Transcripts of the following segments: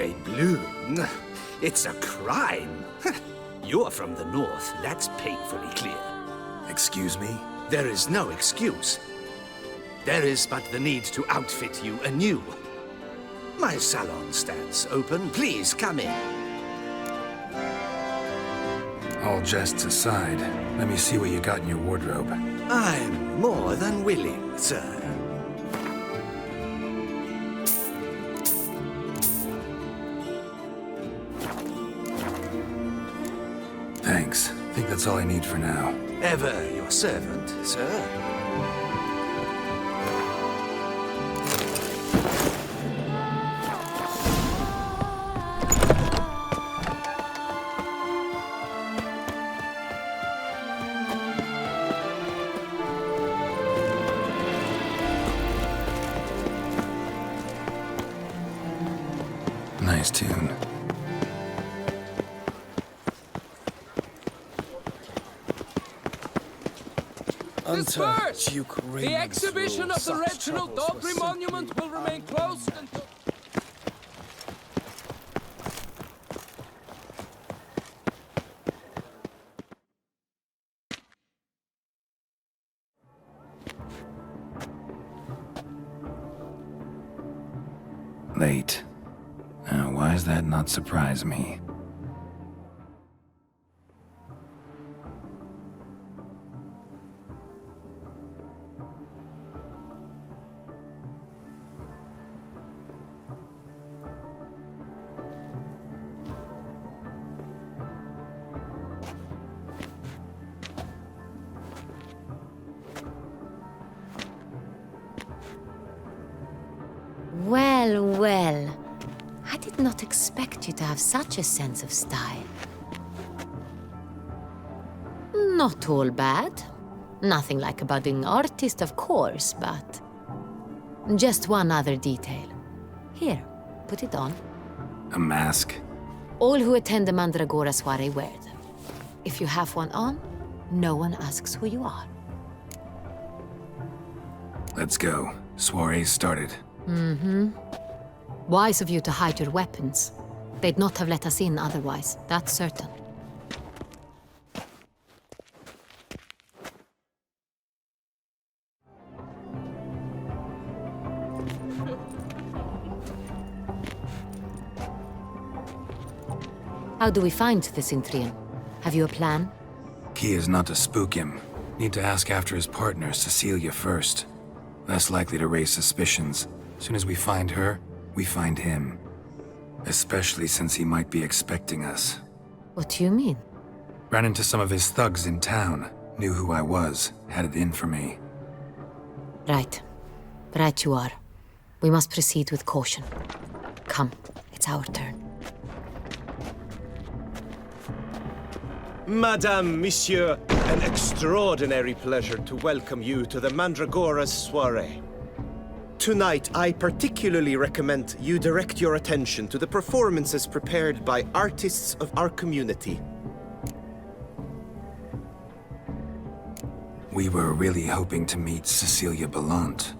they bloom. It's a crime. You're from the north, that's painfully clear. Excuse me? There is no excuse. There is but the need to outfit you anew. My salon stands open. Please come in. All jests aside, let me see what you got in your wardrobe. I'm more than willing, sir. Thanks. I think that's all I need for now. Ever your servant, sir. Nice tune. Disperse! The exhibition of the Reginald Dogry Monument will remain closed until... Late. Now, why does that not surprise me? Well, well. I did not expect you to have such a sense of style. Not all bad. Nothing like a budding artist, of course, but... Just one other detail. Here, put it on. A mask? All who attend the Mandragora soiree wear them. If you have one on, no one asks who you are. Let's go. Soiree's started. Mm-hmm. Wise of you to hide your weapons. They'd not have let us in otherwise, that's certain. How do we find the Cintrian? Have you a plan? Key is not to spook him. Need to ask after his partner, Cecilia, first. Less likely to raise suspicions. Soon as we find her, we find him. Especially since he might be expecting us. What do you mean? Ran into some of his thugs in town. Knew who I was. Had it in for me. Right. Right you are. We must proceed with caution. Come, it's our turn. Madame, Monsieur, an extraordinary pleasure to welcome you to the Mandragora's soiree. Tonight, I particularly recommend you direct your attention to the performances prepared by artists of our community. We were really hoping to meet Cecilia Bellant.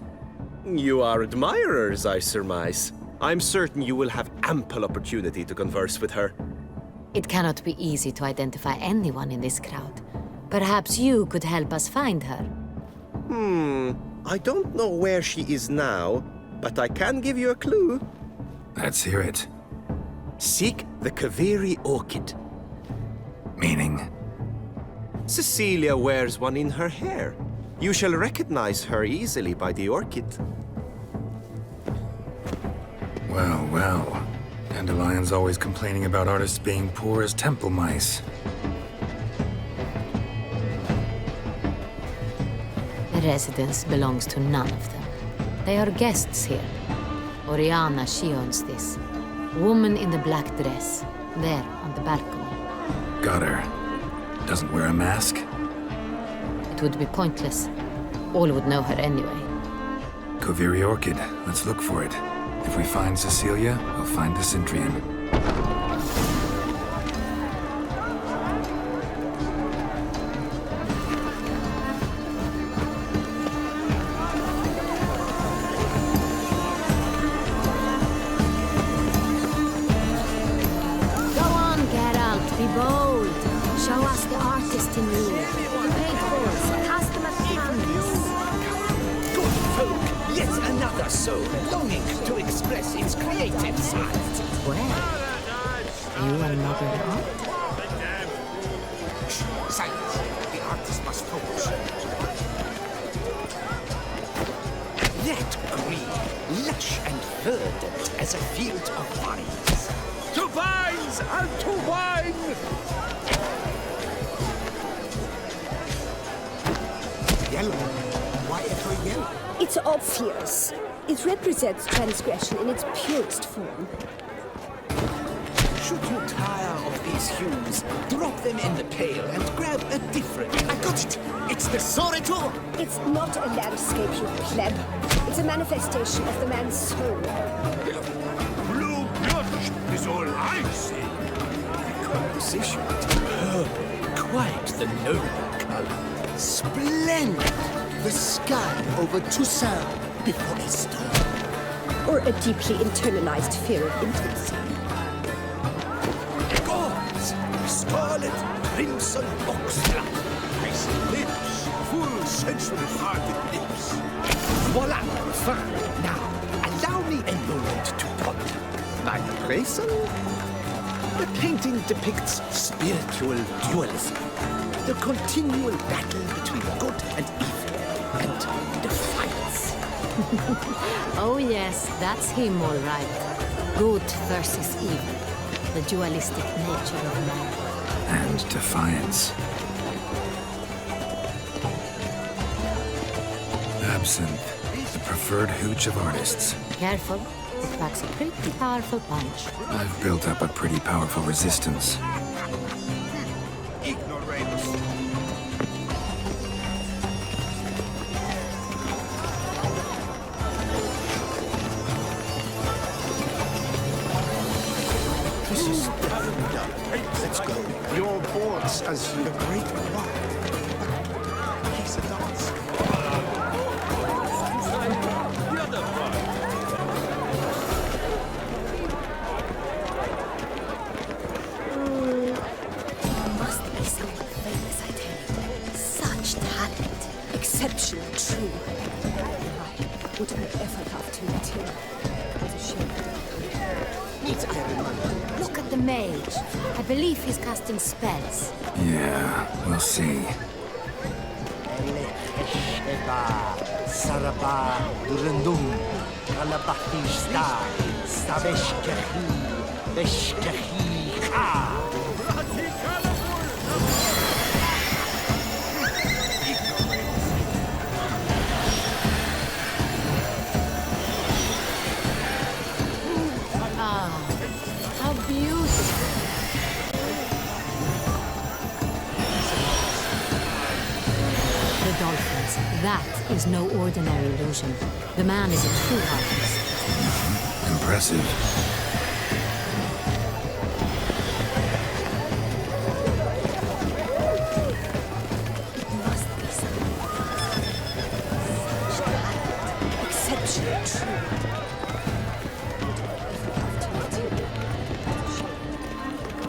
You are admirers, I surmise. I'm certain you will have ample opportunity to converse with her. It cannot be easy to identify anyone in this crowd. Perhaps you could help us find her. I don't know where she is now, but I can give you a clue. Let's hear it. Seek the Kaveri orchid. Meaning? Cecilia wears one in her hair. You shall recognize her easily by the orchid. Well, well. Dandelion's always complaining about artists being poor as temple mice. The residence belongs to none of them. They are guests here. Oriana, she owns this. Woman in the black dress, there on the balcony. Got her. Doesn't wear a mask? It would be pointless. All would know her anyway. Kaveri orchid. Let's look for it. If we find Cecilia, we'll find the Cintrian. Show us the artist in you. Paint balls, custom at canvas. Good folk, yet another soul longing to express its creative side. Well, you are not an art? Silence. The artist must focus. That green, lush and verdant as a field of vines. To vines and to wine! Yellow. Why ever yellow? It's obvious. It represents transgression in its purest form. Should you tire of these hues, drop them in the pail and grab a different. I got it! It's the Sorito! It's not a landscape, you pleb. It's a manifestation of the man's soul. Blue blush is all I see. The composition is purple, quite the noble color. Splendid! The sky over Toussaint before a storm. Or a deeply internalized fear of intimacy. Gauze, scarlet, crimson oxblood. Icy lips, full sensual-hearted lips. Voila, fine. Now, allow me a moment to ponder. My appraisal? The painting depicts spiritual dualism. The continual battle between good and evil, and defiance. Oh yes, that's him all right. Good versus evil. The dualistic nature of man. And defiance. Absinthe, the preferred hooch of artists. Careful, it packs a pretty powerful punch. I've built up a pretty powerful resistance. Ignoramus. This is definitely done. Let's go. Your boards as the great one. He's a dance. Must be someone famous, I tell you. Such talent. Exceptional, true. I would have ever loved to meet him. It's a shame. Look at the mage. I believe he's casting spells. Yeah, we'll see. Saraba Durundum Kalabakista Sabeshkahi Beshkahi Ka. How beautiful. The dolphins. That is no ordinary illusion. The man is a true artist. Impressive. It must be someone. Such talent. Exceptional, true.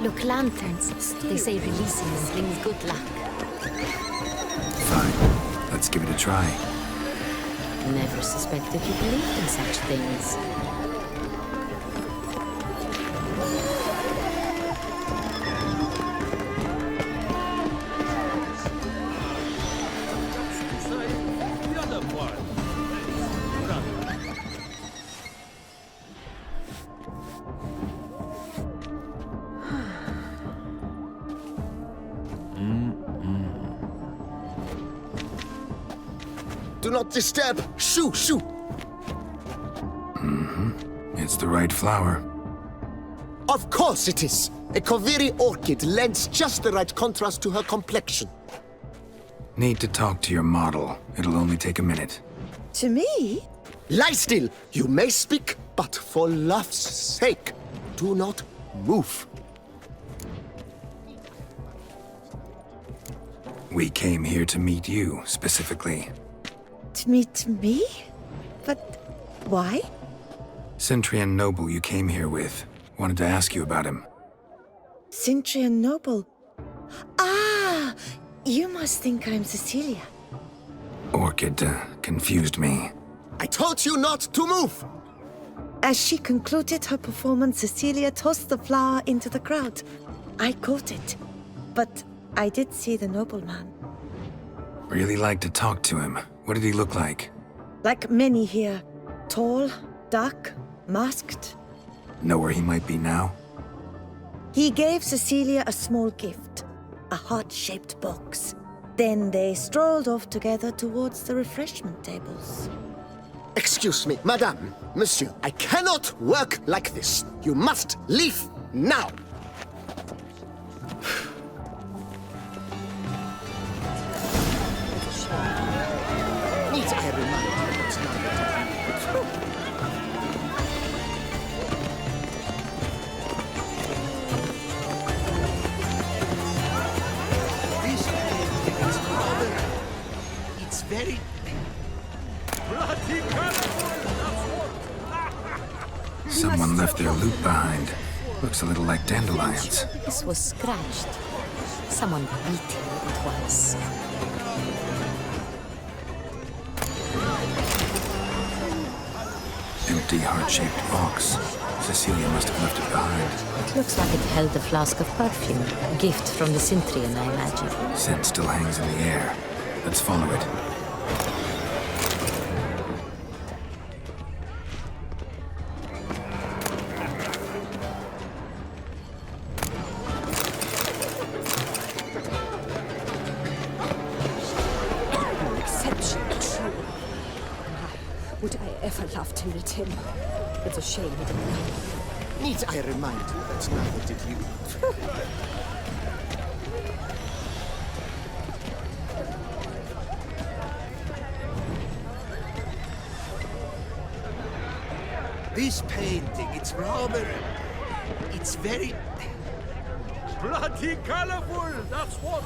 Look, lanterns. They say releasing them brings good luck. Fine. Let's give it a try. Never suspected you believed in such things. Do not disturb! Shoo, shoo! It's the right flower. Of course it is! A Koviri orchid lends just the right contrast to her complexion. Need to talk to your model. It'll only take a minute. To me? Lie still! You may speak, but for love's sake, do not move. We came here to meet you, specifically. To meet me? But why? Centrian noble you came here with. Wanted to ask you about him. Centrian noble? Ah! You must think I'm Cecilia. Orchid confused me. I told you not to move! As she concluded her performance, Cecilia tossed the flower into the crowd. I caught it, but I did see the nobleman. Really like to talk to him. What did he look like? Like many here, tall, dark, masked. Know where he might be now? He gave Cecilia a small gift, a heart-shaped box. Then they strolled off together towards the refreshment tables. Excuse me, madame, monsieur. I cannot work like this. You must leave now. Need I remind you it's not the time. This painting is rather... It's very... Someone left their loot behind. Looks a little like dandelions. This was scratched. Someone beat him with it once. Empty heart-shaped box. Cecilia must have left it behind. It looks like it held a flask of perfume. A gift from the Cintrian, I imagine. Scent still hangs in the air. Let's follow it. Exceptionally true. Would I ever love to meet him? It's a shame he didn't come. Need I remind you that neither did you. This painting, it's rather... It's very... Bloody colorful, that's what.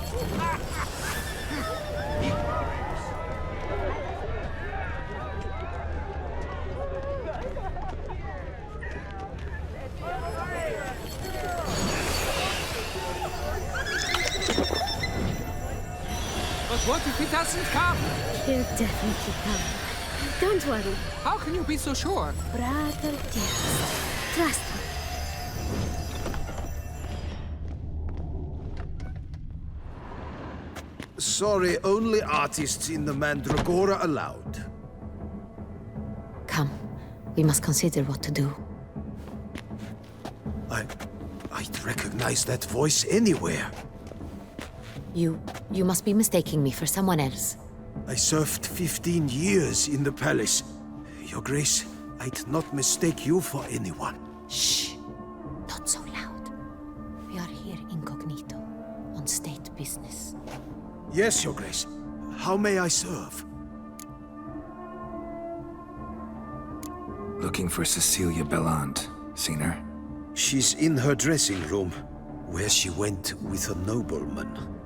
But what if he doesn't come? He'll definitely come. Don't worry, How can you be so sure? brother dearest. Trust me. Sorry, only artists in the Mandragora allowed. Come, we must consider what to do. I'd recognize that voice anywhere. You must be mistaking me for someone else. I served 15 years in the palace. Your Grace, I'd not mistake you for anyone. Shh! Not so loud. We are here incognito, on state business. Yes, Your Grace. How may I serve? Looking for Cecilia Bellant. Seen her? She's in her dressing room, where she went with a nobleman.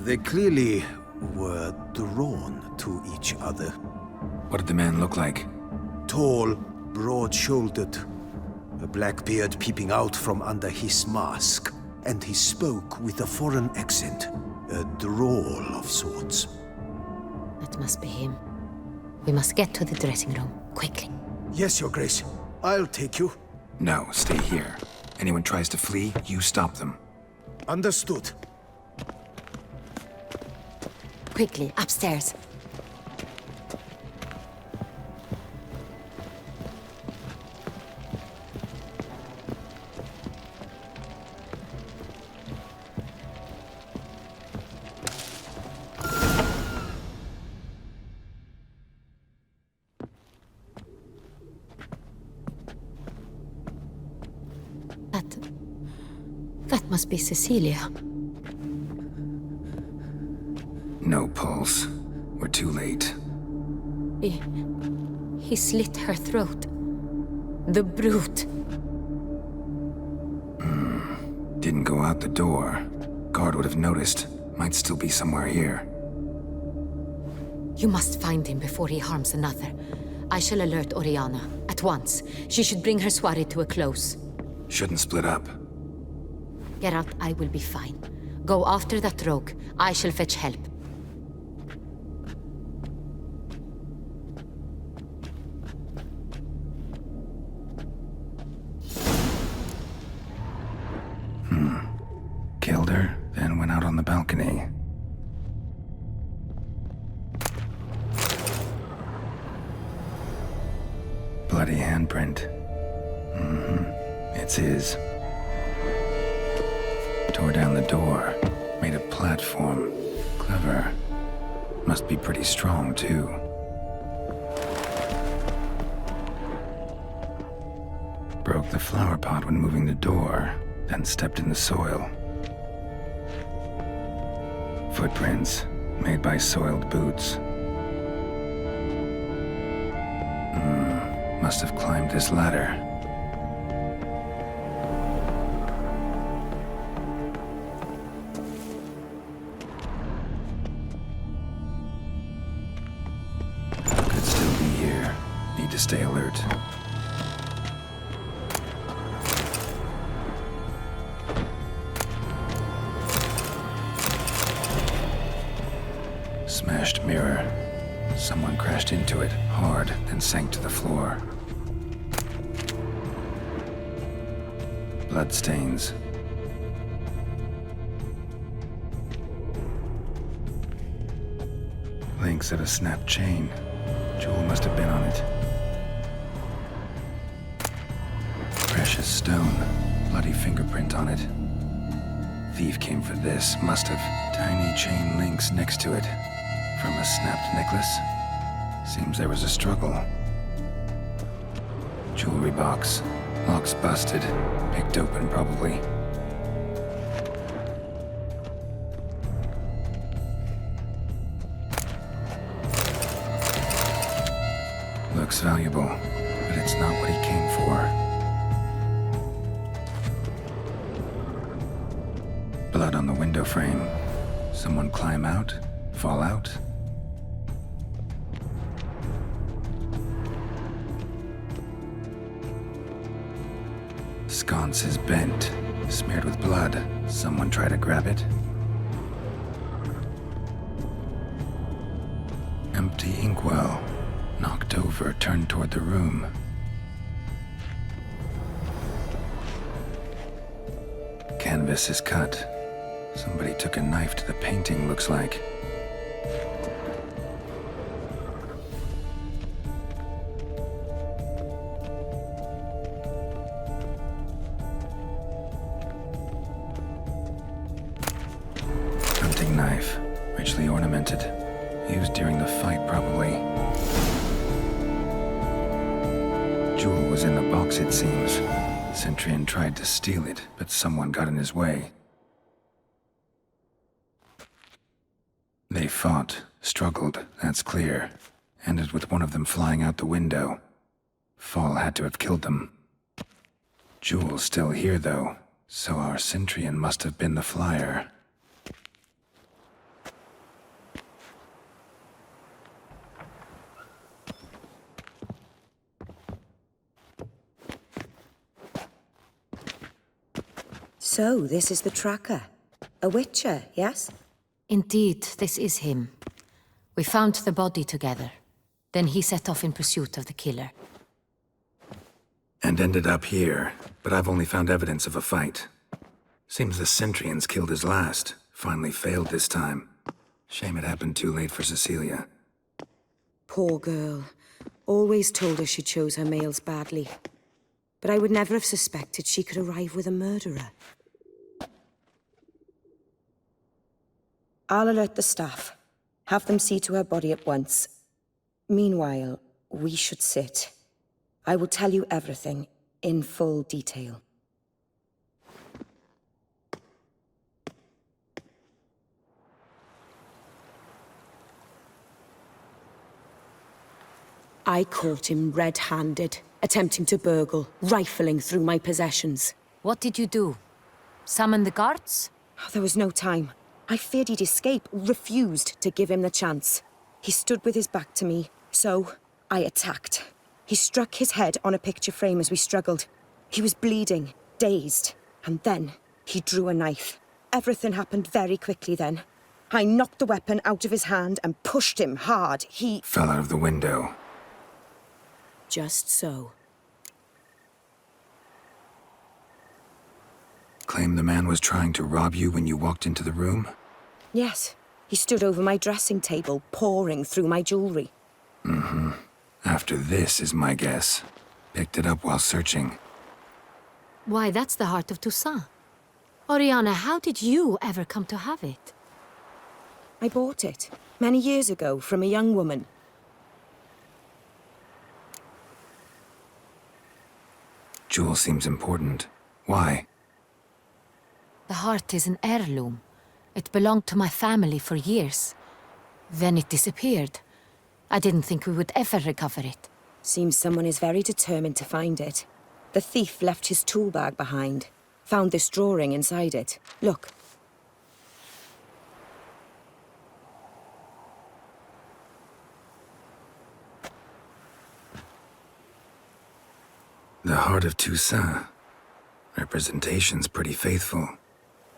They clearly were drawn to each other. What did the man look like? Tall, broad-shouldered, a black beard peeping out from under his mask, and he spoke with a foreign accent, a drawl of sorts. That must be him. We must get to the dressing room, quickly. Yes, Your Grace. I'll take you. No, stay here. Anyone tries to flee, you stop them. Understood. Quickly, upstairs. That must be Cecilia. No pulse. We're too late. He slit her throat. The brute. Didn't go out the door. Guard would have noticed. Might still be somewhere here. You must find him before he harms another. I shall alert Oriana at once. She should bring her soirée to a close. Shouldn't split up. Geralt, I will be fine. Go after that rogue. I shall fetch help. Killed her, then went out on the balcony. Bloody handprint. It's his. Tore down the door. Made a platform. Clever. Must be pretty strong, too. Broke the flower pot when moving the door, then stepped in the soil. Footprints, made by soiled boots. Must have climbed this ladder. Could still be here. Need to stay alert. Smashed mirror. Someone crashed into it hard, then sank to the floor. Bloodstains. Links of a snapped chain. Jewel must have been on it. Precious stone. Bloody fingerprint on it. Thief came for this, must have. Tiny chain links next to it. From a snapped necklace. Seems there was a struggle. Jewelry box. Lock's busted. Picked open, probably. Looks valuable, but it's not what he came for. Blood on the window frame. Someone climb out? Fall out? Sconce is bent, smeared with blood. Someone try to grab it? Empty inkwell. Knocked over, turned toward the room. Canvas is cut. Somebody took a knife to the painting, looks like. Hunting knife, richly ornamented. Used during the fight, probably. Jewel was in the box, it seems. Centurion tried to steal it, but someone got in his way. They fought, struggled, that's clear. Ended with one of them flying out the window. Fall had to have killed them. Jewel's still here, though, so our Centurion must have been the flyer. So, this is the tracker. A witcher, yes? Indeed, this is him. We found the body together. Then he set off in pursuit of the killer. And ended up here, but I've only found evidence of a fight. Seems the Centurions killed his last. Finally failed this time. Shame it happened too late for Cecilia. Poor girl. Always told her she chose her males badly. But I would never have suspected she could arrive with a murderer. I'll alert the staff. Have them see to her body at once. Meanwhile, we should sit. I will tell you everything, in full detail. I caught him red-handed, attempting to burgle, rifling through my possessions. What did you do? Summon the guards? There was no time. I feared he'd escape, refused to give him the chance. He stood with his back to me, so I attacked. He struck his head on a picture frame as we struggled. He was bleeding, dazed, and then he drew a knife. Everything happened very quickly then. I knocked the weapon out of his hand and pushed him hard. He fell out of the window. Just so. Claim the man was trying to rob you when you walked into the room? Yes. He stood over my dressing table, pouring through my jewelry. Mm-hmm. After this is my guess. Picked it up while searching. Why, that's the heart of Toussaint. Oriana, how did you ever come to have it? I bought it, many years ago, from a young woman. Jewel seems important. Why? The heart is an heirloom. It belonged to my family for years. Then it disappeared. I didn't think we would ever recover it. Seems someone is very determined to find it. The thief left his tool bag behind. Found this drawing inside it. Look. The heart of Toussaint. Representation's pretty faithful.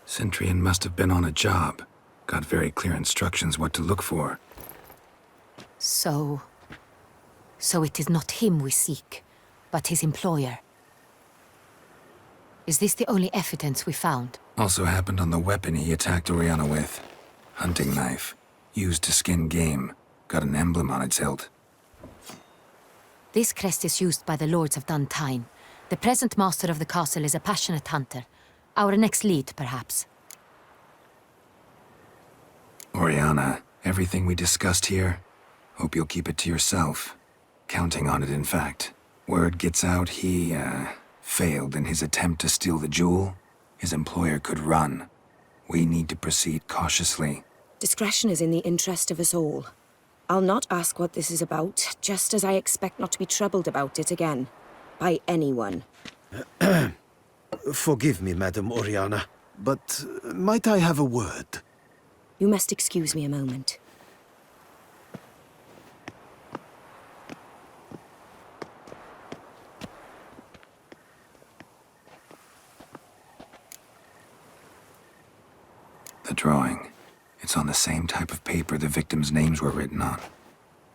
Centurion must have been on a job. Got very clear instructions what to look for. So it is not him we seek, but his employer. Is this the only evidence we found? Also happened on the weapon he attacked Oriana with. Hunting knife. Used to skin game. Got an emblem on its hilt. This crest is used by the Lords of Duntine. The present master of the castle is a passionate hunter. Our next lead, perhaps. Oriana, everything we discussed here, hope you'll keep it to yourself. Counting on it, in fact. Word gets out he, failed in his attempt to steal the jewel. His employer could run. We need to proceed cautiously. Discretion is in the interest of us all. I'll not ask what this is about, just as I expect not to be troubled about it again. By anyone. Forgive me, Madam Oriana, but might I have a word? You must excuse me a moment. The drawing. It's on the same type of paper the victims' names were written on.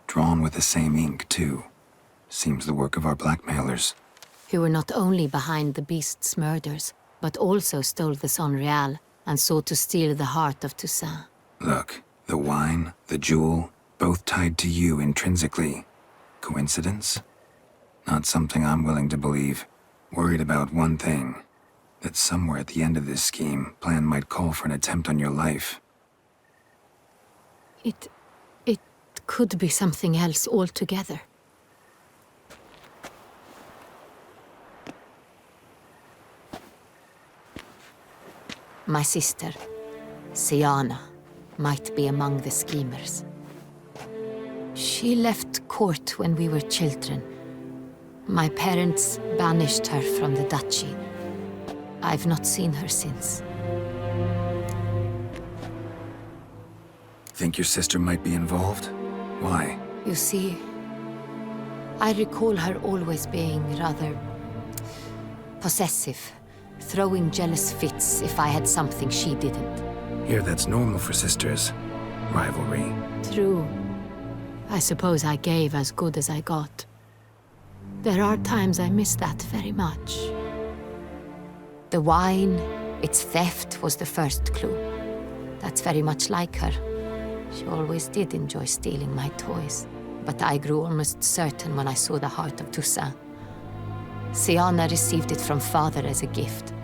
Drawn with the same ink, too. Seems the work of our blackmailers. Who were not only behind the beast's murders, but also stole the Son Real and sought to steal the heart of Toussaint. Look, the wine, the jewel, both tied to you intrinsically. Coincidence? Not something I'm willing to believe. Worried about one thing. That somewhere at the end of this scheme, plan might call for an attempt on your life. It could be something else altogether. My sister, Siana, might be among the schemers. She left court when we were children. My parents banished her from the duchy. I've not seen her since. Think your sister might be involved? Why? You see, I recall her always being rather possessive, throwing jealous fits if I had something she didn't. Here, that's normal for sisters. Rivalry. True. I suppose I gave as good as I got. There are times I miss that very much. The wine, its theft, was the first clue. That's very much like her. She always did enjoy stealing my toys. But I grew almost certain when I saw the heart of Toussaint. Siana received it from father as a gift.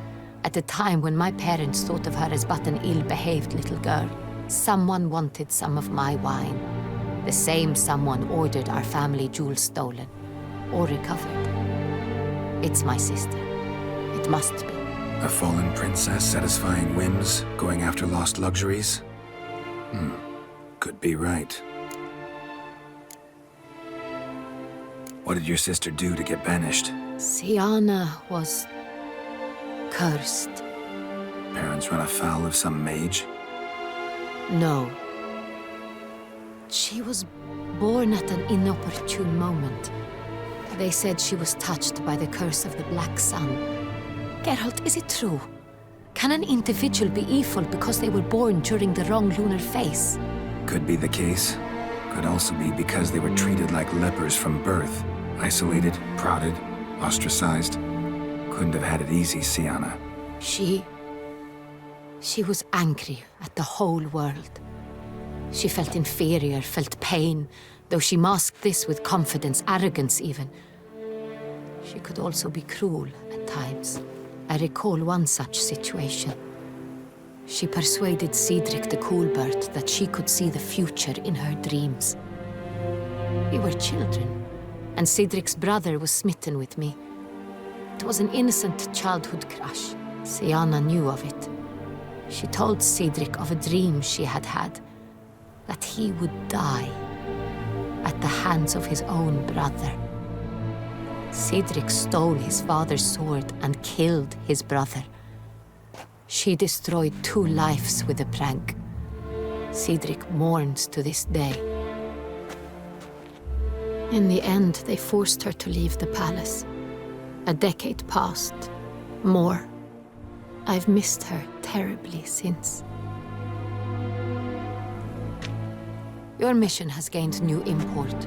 At a time when my parents thought of her as but an ill-behaved little girl. Someone wanted some of my wine. The same someone ordered our family jewels stolen. Or recovered. It's my sister. It must be. A fallen princess satisfying whims, going after lost luxuries? Could be right. What did your sister do to get banished? Siana was cursed. Parents run afoul of some mage? No. She was born at an inopportune moment. They said she was touched by the curse of the Black Sun. Geralt, is it true? Can an individual be evil because they were born during the wrong lunar phase? Could be the case. Could also be because they were treated like lepers from birth. Isolated, prodded, ostracized. Couldn't have had it easy, Siana. She was angry at the whole world. She felt inferior, felt pain, though she masked this with confidence, arrogance even. She could also be cruel at times. I recall one such situation. She persuaded Cedric the Coolbird that she could see the future in her dreams. We were children, and Cedric's brother was smitten with me. It was an innocent childhood crush. Siana knew of it. She told Cedric of a dream she had had, that he would die at the hands of his own brother. Cedric stole his father's sword and killed his brother. She destroyed 2 lives with a prank. Cedric mourns to this day. In the end, they forced her to leave the palace. A decade passed. More. I've missed her terribly since. Your mission has gained new import.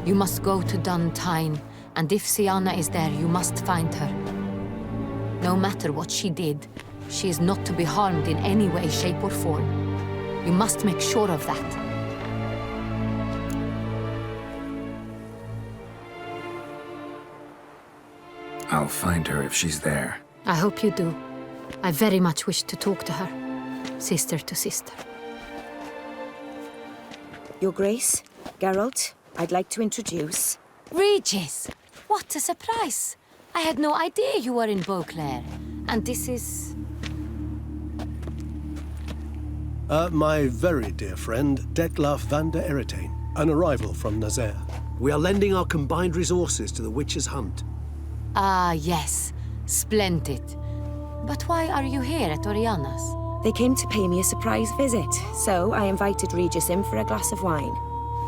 You must go to Dun Tine, and if Siana is there, you must find her. No matter what she did, she is not to be harmed in any way, shape, or form. You must make sure of that. I'll find her if she's there. I hope you do. I very much wish to talk to her, sister to sister. Your Grace, Geralt, I'd like to introduce... Regis! What a surprise! I had no idea you were in Beauclair. And this is... My very dear friend, Detlaf van der Eretain, an arrival from Nazaire. We are lending our combined resources to the Witcher's hunt. Ah, yes. Splendid. But why are you here at Oriana's? They came to pay me a surprise visit, so I invited Regis in for a glass of wine.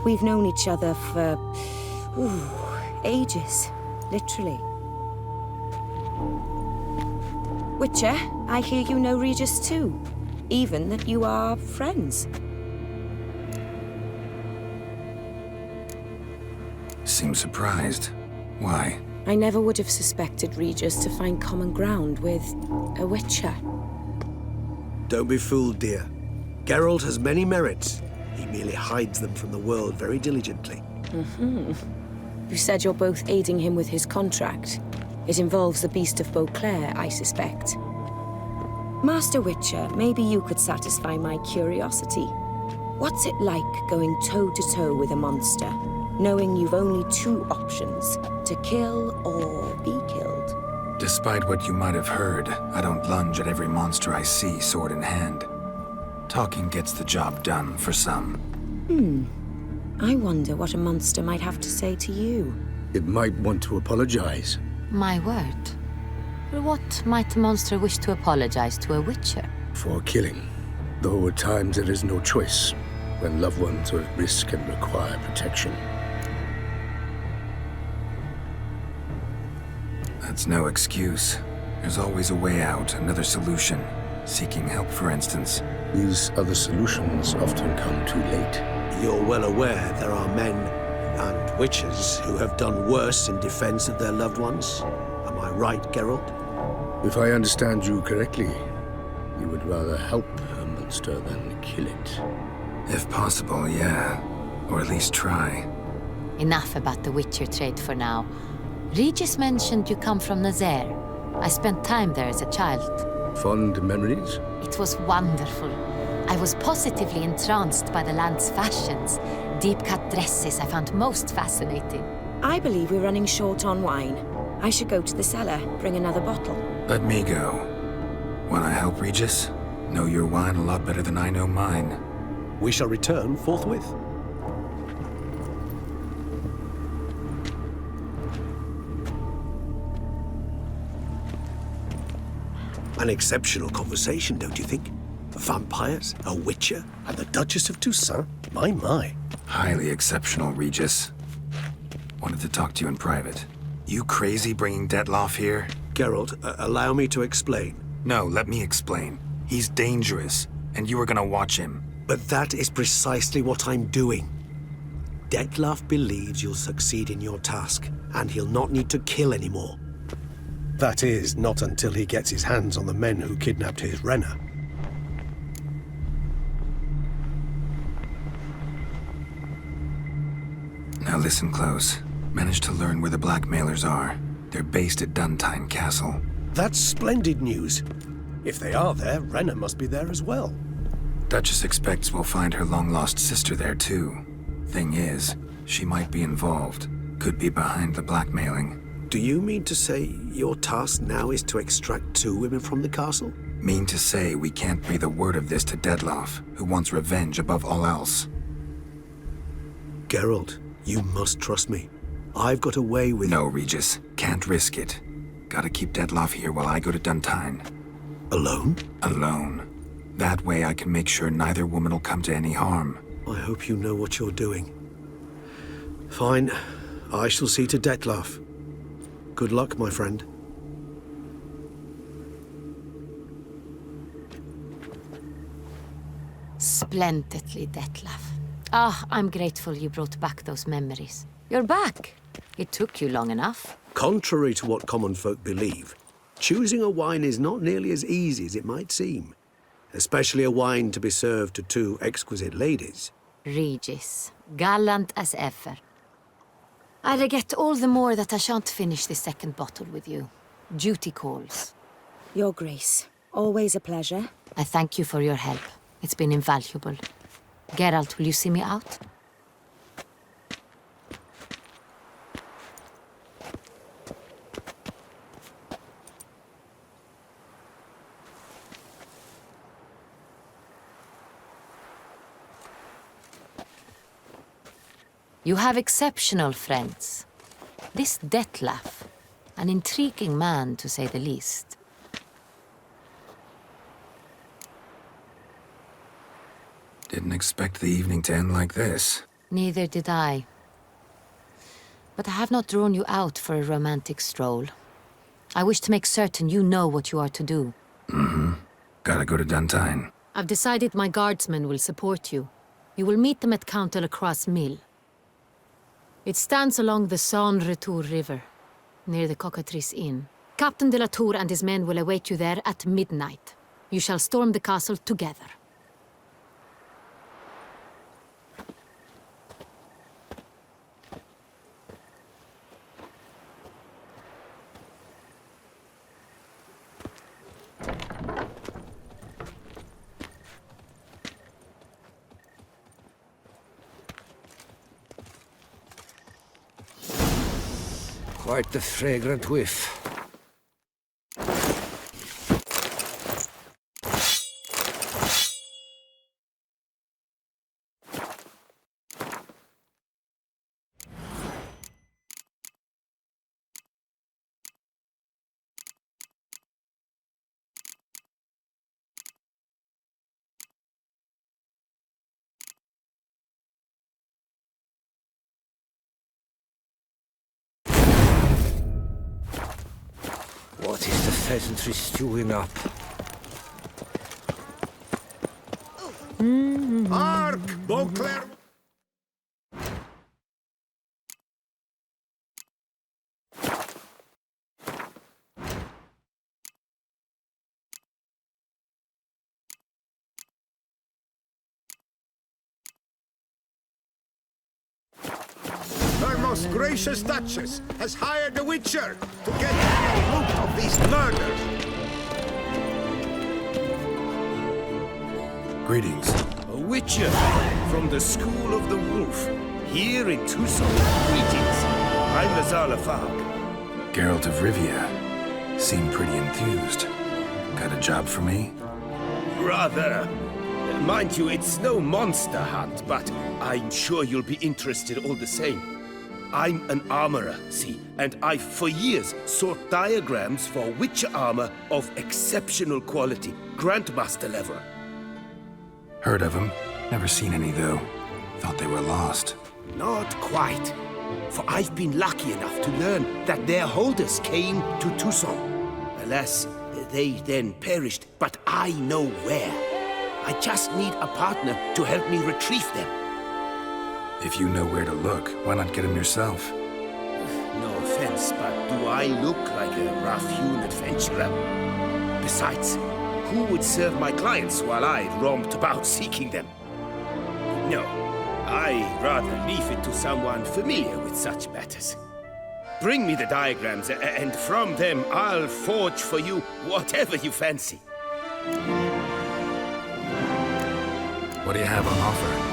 We've known each other for... ages, literally. Witcher, I hear you know Regis too. Even that you are friends. Seem surprised. Why? I never would have suspected Regis to find common ground with a Witcher. Don't be fooled, dear. Geralt has many merits. He merely hides them from the world very diligently. You said you're both aiding him with his contract. It involves the Beast of Beauclair, I suspect. Master Witcher, maybe you could satisfy my curiosity. What's it like going toe-to-toe with a monster, knowing you've only 2 options, to kill or be killed? Despite what you might have heard, I don't lunge at every monster I see sword in hand. Talking gets the job done for some. I wonder what a monster might have to say to you. It might want to apologize. My word. What might a monster wish to apologize to a Witcher? For killing. Though at times there is no choice, when loved ones are at risk and require protection. That's no excuse. There's always a way out, another solution. Seeking help, for instance. These other solutions often come too late. You're well aware there are men and witches who have done worse in defense of their loved ones. Am I right, Geralt? If I understand you correctly, you would rather help a monster than kill it. If possible, yeah. Or at least try. Enough about the Witcher trade for now. Regis mentioned you come from Nazaire. I spent time there as a child. Fond memories? It was wonderful. I was positively entranced by the land's fashions. Deep-cut dresses I found most fascinating. I believe we're running short on wine. I should go to the cellar, bring another bottle. Let me go. Wanna help, Regis? Know your wine a lot better than I know mine. We shall return forthwith. An exceptional conversation, don't you think? Vampires, a witcher, And the Duchess of Toussaint? My. Highly exceptional, Regis. Wanted to talk to you in private. You crazy bringing Detlaf here? Geralt, allow me to explain. No, let me explain. He's dangerous, and you are gonna watch him. But that is precisely what I'm doing. Detlef believes you'll succeed in your task, and he'll not need to kill anymore. That is, not until he gets his hands on the men who kidnapped his Renner. Now listen close. Managed to learn where the blackmailers are. They're based at Duntine Castle. That's splendid news. If they are there, Renner must be there as well. Duchess expects we'll find her long-lost sister there, too. Thing is, she might be involved. Could be behind the blackmailing. Do you mean to say your task now is to extract 2 women from the castle? Mean to say we can't breathe a word of this to Detlef, who wants revenge above all else. Geralt, you must trust me. I've got a way with... No, Regis. Can't risk it. Gotta keep Detlef here while I go to Duntine. Alone? Alone. That way I can make sure neither woman will come to any harm. I hope you know what you're doing. Fine. I shall see to Detlef. Good luck, my friend. Splendidly, Detlef. Ah, I'm grateful you brought back those memories. You're back. It took you long enough. Contrary to what common folk believe, choosing a wine is not nearly as easy as it might seem. Especially a wine to be served to 2 exquisite ladies. Regis, gallant as ever. I regret all the more that I shan't finish this second bottle with you. Duty calls. Your Grace, always a pleasure. I thank you for your help. It's been invaluable. Geralt, will you see me out? You have exceptional friends. This Detlef, an intriguing man to say the least. Didn't expect the evening to end like this. Neither did I. But I have not drawn you out for a romantic stroll. I wish to make certain you know what you are to do. Mm-hmm. Gotta go to Duntine. I've decided my guardsmen will support you. You will meet them at Count de la Croix's mill. It stands along the Saône-Retour River, near the Cockatrice Inn. Captain de la Tour and his men will await you there at midnight. You shall storm the castle together. Quite the fragrant whiff. What is the pheasantry stewing up? Hark, Beauclair! Her most gracious Duchess has hired a witcher to get at the root of these murders. Greetings. A witcher from the School of the Wolf, here in Tucson. Greetings. I'm Lazar Lafargue. Geralt of Rivia. Seem pretty enthused. Got a job for me? Rather. Mind you, it's no monster hunt, but I'm sure you'll be interested all the same. I'm an armorer, see, and I've for years sought diagrams for witcher armor of exceptional quality, Grandmaster level. Heard of them. Never seen any, though. Thought they were lost. Not quite. For I've been lucky enough to learn that their holders came to Tucson. Alas, they then perished, but I know where. I just need a partner to help me retrieve them. If you know where to look, why not get him yourself? No offense, but do I look like a rough-hewn adventurer? Besides, who would serve my clients while I roamed about seeking them? No, I'd rather leave it to someone familiar with such matters. Bring me the diagrams, and from them I'll forge for you whatever you fancy. What do you have on offer?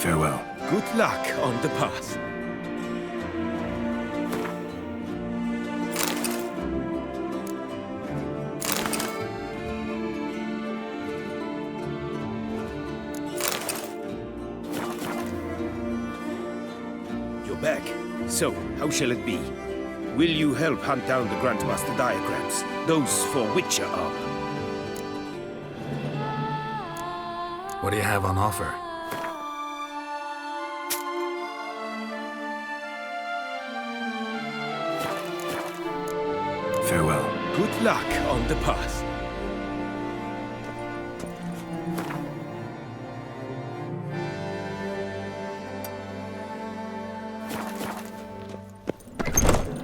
Farewell. Good luck on the path. You're back. So, how shall it be? Will you help hunt down the Grandmaster diagrams? Those for Witcher armor. What do you have on offer? Farewell. Good luck on the path.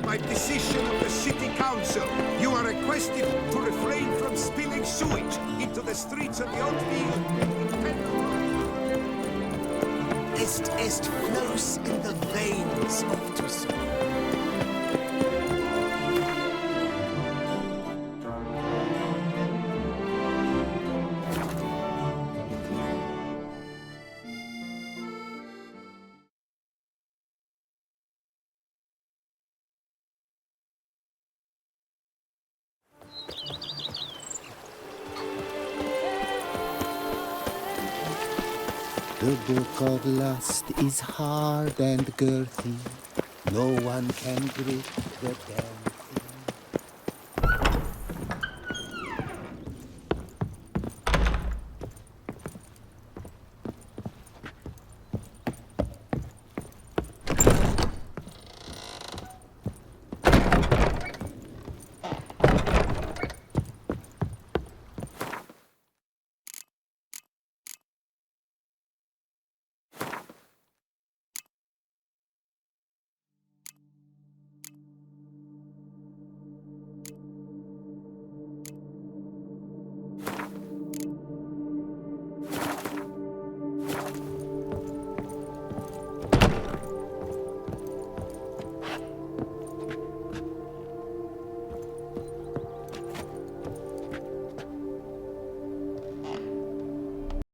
By decision of the City Council, you are requested to refrain from spilling sewage into the streets of the old field. Est flows in the veins of Toussaint. The book of lust is hard and girthy. No one can grip the pen.